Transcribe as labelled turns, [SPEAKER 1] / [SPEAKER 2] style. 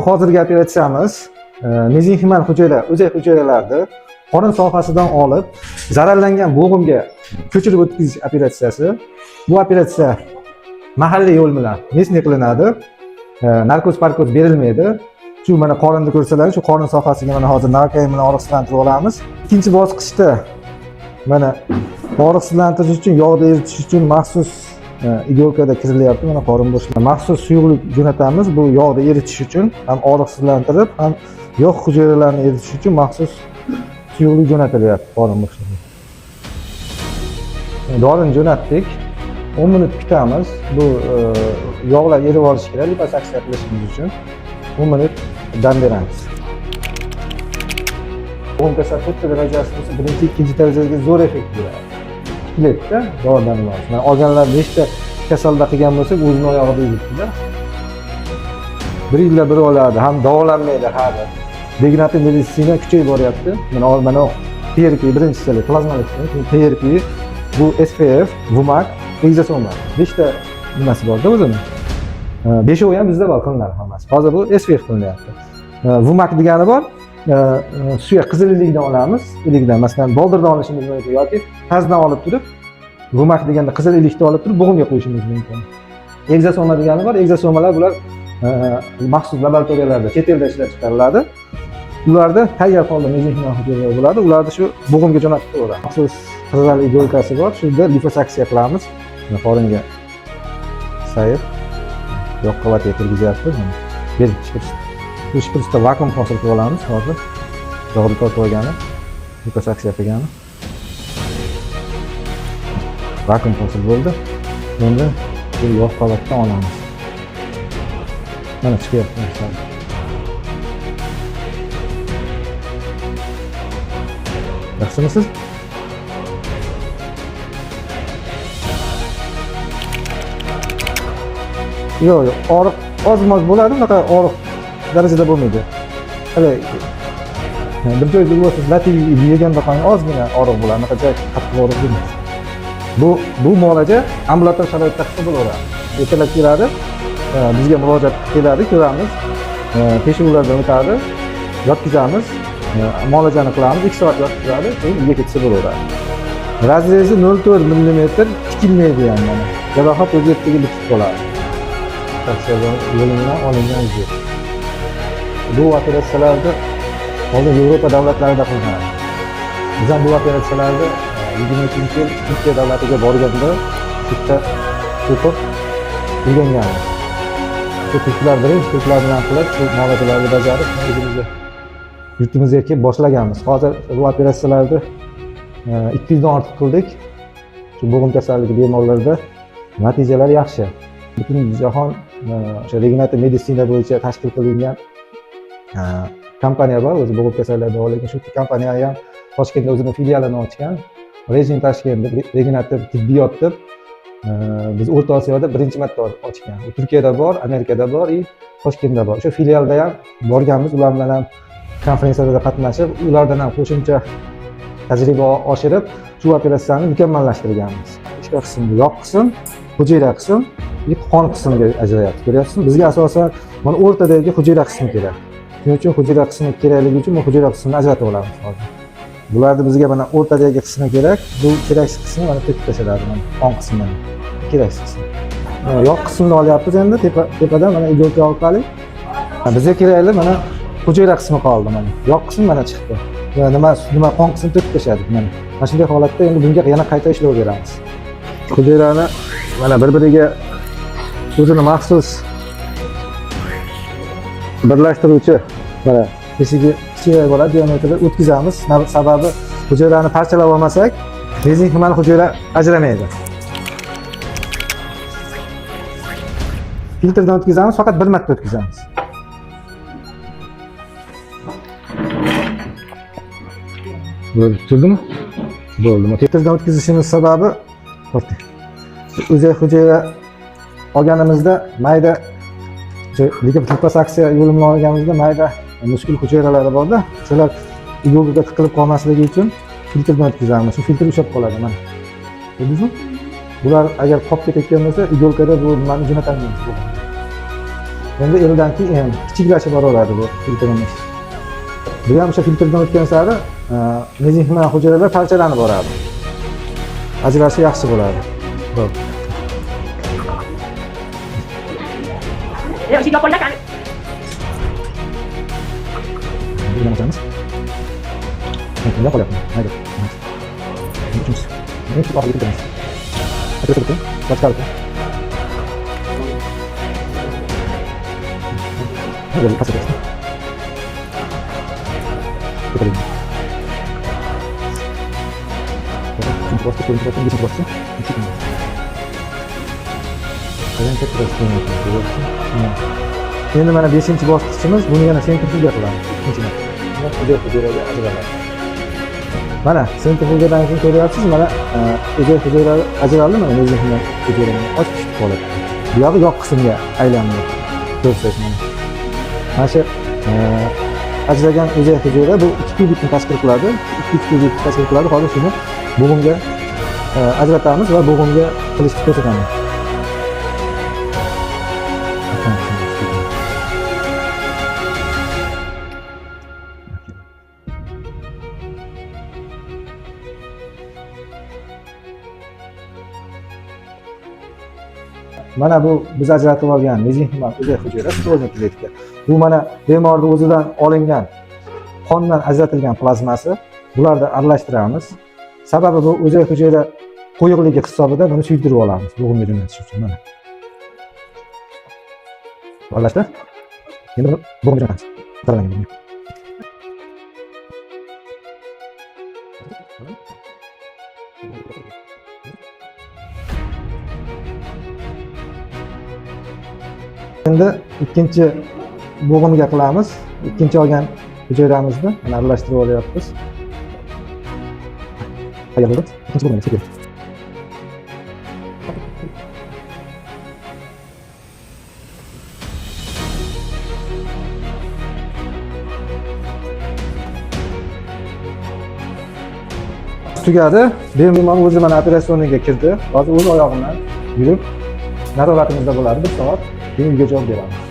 [SPEAKER 1] hozirgi operatsiyamiz mezenximal hujayra, o'zak hujayralarni qorin sohasidan olib zararlangan bo'g'imga ko'chirib o'tkazish operatsiyasi. Bu operatsiya mahalliy yo'l bilan местный qilinadi. Narkoz parkoz berilmaydi. Shu mana qorinni ko'rsalar, shu qorin sohasiga mana hozir narkoin bilan og'riqsizlantirib olamiz. Ikkinchi bosqichda mana og'riqsizlantirish uchun, yog'ni eritish uchun maxsus igelkada kirilyapti. Mana qorin bo'shlig'iga maxsus suyuqlik jo'natamiz. Bu yog'ni eritish uchun, ham og'riqsizlantirib, ham yog' hujayralarni eritish uchun maxsus suyuqlik jo'natilyapti qorin bo'shlig'iga. Dorini jo'natdik. 10 minut kutamiz. Bu yog'lar erib olishi kerak, liposaksiya qilishimiz uchun. 10 minut dam beramiz. Bo'g'im kasal to'rtta darajasi bo'lsa, birinchi, ikkinchi darajaga zo'r effekt beradi. Tiklaydi-da, doridan emas. Mana olganlar nechta kasalda qilgan bo'lsa, o'zini oyog'ida yuribdi-da. 1 yilda bir oladi, ham davolanmaydi hali. Regenerativ meditsina kuchayib boryapti. Mana PRP birinchisi plazmalik, PRP, bu SPF, VMAC, egzosoma. 5 ta nimasi bor-da o'zini. 5ovi ham bizda bor qilinadi hammasi. Hozir bu SPF qilinyapti. VMAC degani bor. Suyak qizil ilikdan olamiz. Ilikdan, masalan, boldirdan olishimiz mumkin yoki tazdan olib turib, VMAC deganda qizil ilikdan olib turib bo'g'imga qo'yishimiz mumkin. Egzosoma degani bor. Egzosomalar bular maxsus laboratoriyalarda chet elda ishlab chiqariladi. Ularda tayyor holda mezenximal hujayralar bo'ladi. Ularni shu bo'g'imga jo'natib qo'yiladi. Maxsus qizil igelkasi bor. Shunda liposaksiya qilamiz. Qoringa sayib yoq qavatga kirgizyapti. Berib chiqarish. Bu shprisda vakuum hosil qilib olamiz hozir. Yog'ni tortib olgani, liposaksiya qilgani. Vakuum hosil bo'ldi. Endi bu yog' qavatdan olamiz. Mana chiqyapti. Yaxshimisiz? Yo'q, og'riq oz-moz bo'ladi, unaqa og'riq darajada bo'lmaydi. Hali bir joyda bo'lsa, lati yeganda qolgan ozgina og'riq bo'ladi, unaqa joy qattiq og'riq bo'lmaydi. Bu muolaja ambulator sharoitda qilsa bo'laveradi. Ertalab keladi, bizga murojaat qiladi, ko'ramiz, tekshiruvlardan o'tadi, yotkazamiz, muolajani qilamiz, 2 soat yotkazadi, keyin uyga ketsa bo'laveradi. Razrezi 0,4 mm tikilmaydi ham mana. Jarohat o'z yeriga bitib qoladi. Yo'lidan olingan uzyet. Bu operatsiyalarda hozir Yevropa davlatlarida qilinadi. Biz ham bu operatsiyalarni 20-yil Turkiya davlatiga borganda bitta o'qib o'rganganmiz. Shu turklar bilan qilib, shu muolajalarni bajarib, o'zimizga yurtimizga kelib boshlaganmiz. Hozir bu operatsiyalarni 200 dan ortiq qildik. Shu bo'g'im kasalligi bemorlarida natijalar yaxshi. Butun jahon o'sha regenerativ meditsina bo'yicha tashkil qilingan kompaniya bor, o'zi bo'g'im kasallarni davolagan. Shu kompaniya ham Toshkentda o'zining filialini ochgan. Rejim Toshkent regenerativ tibbiyot deb biz O'rta Osiyoda birinchi marta ochgan. U Turkiyada bor, Amerikada bor, Toshkentda bor. O'sha filialda ham borganmiz, ular bilan ham konferensiyalarda qatnashib, ulardan ham qo'shimcha tajriba oshirib, shu operatsiyani mukammallashtirganmiz. Ikkita qism, yog' qism, hujayra qism, qon qismiga ajrayapti. Ko'ryapsizmi? Bizga asosan mana o'rtadagi hujayra qismi kerak. Shuning uchun hujayra qismi kerakligi uchun bu hujayra qismini ajratib olamiz hozir. Bularni bizga mana o'rtadagi qismi kerak. Bu keraksiz qismi mana to'kib tashladi mana qon qismini. Keraksiz qismi. Yog' qismini olyapmiz endi tepadan mana igelka orqali. Bizga kerakli mana hujayra qismi qoldi mana. Yog' qismi mana chiqdi. Nima qon qismini to'kib tashladi mana. Mana shunday holatda endi bunga yana qayta ishlov beramiz. Hujayrani mana bir-biriga o'zini maxsus birlashtiruvchi mana teshigi kichik bo'ladi, diametrda o'tkazamiz. Sababi hujayrani parchalab olmasak, mezenximal hujayra ajramaydi. Filtrdan o'tkazamiz, faqat bir marta o'tkazamiz. Tushundimi? Bo'ldi. Filtrdan o'tkazishimiz sababi o'zak hujayra olganimizda mayda liposaksiya yo'li bilan olganimizda mayda muskul hujayralari borda, shular igelkaga tiqilib qolmasligi uchun filtrdan o'tkazamiz. Shu filtr ushlab qoladi mana. Ko'rdingizmi? Bular agar qolib ketayotgan bo'lsa, igelkada bu nimani jo'natamiz. Endi eldan keyin kichiklashib boraveradi bu filtrimiz. Bu ham o'sha filtrdan o'tgan sari mezenxima hujayralar parchalanib boradi. Ajrashi yaxshi bo'ladi. Xo'p.
[SPEAKER 2] Io si dopo la cane.
[SPEAKER 1] Buni olamiz. Bunday qo'yapman. Mayli. Bunu tutup alıp gidelim. Hadi tutup. Başka alıp. Hadi pas edelim. Tutalım. Şimdi bastı, şimdi bastı, şimdi bastı. Kayın tek bastı. Endi mana 5-bosqichimiz, buni yana sentrifuga qilamiz. Ikkinchidan. Buni hujayra hujayraga ajratamiz. Mana sentrifugadan keyin ko'ryapsiz, mana hujayra ajraldi, mana mezenxima hujayradan och pishib qoladi. Bu yog'i yoq qismga aylandi. Ko'rsangiz mana. Mana shu ajragan hujayra bu 2 kubikni tashkil qiladi. 2 kubik tashkil qiladi. Hozir shuni bo'g'imga ajratamiz va bo'g'imga qilishni ko'rsatamiz. Mana bu biz ajratib olgan mezenxima hujayra stolni kletka. Bu mana bemorning o'zidan olingan qondan ajratilgan plazmasi. Bularni aralashtiramiz. Sababi bu hujayra qo'yiqligi hisobida buni suydirib olamiz bo'g'imga jo'natish uchun. Mana. Aralashtir. Endi buni bo'g'imga jo'natamiz. Taralangan. Endi ikkinchi bo'g'imga qilamiz. Ikkinchi olgan hujayramizni mana aralashtirib olyapmiz. Tayyor bo'ldi. Ikkinchi bo'g'imga sepamiz. Tugadi. Bemor o'zi mana operatsioniga kirdi. Hozir o'z oyog'i bilan yurib nazoratimizda bo'ladi 1 soat. Keyin uyga javob beramiz.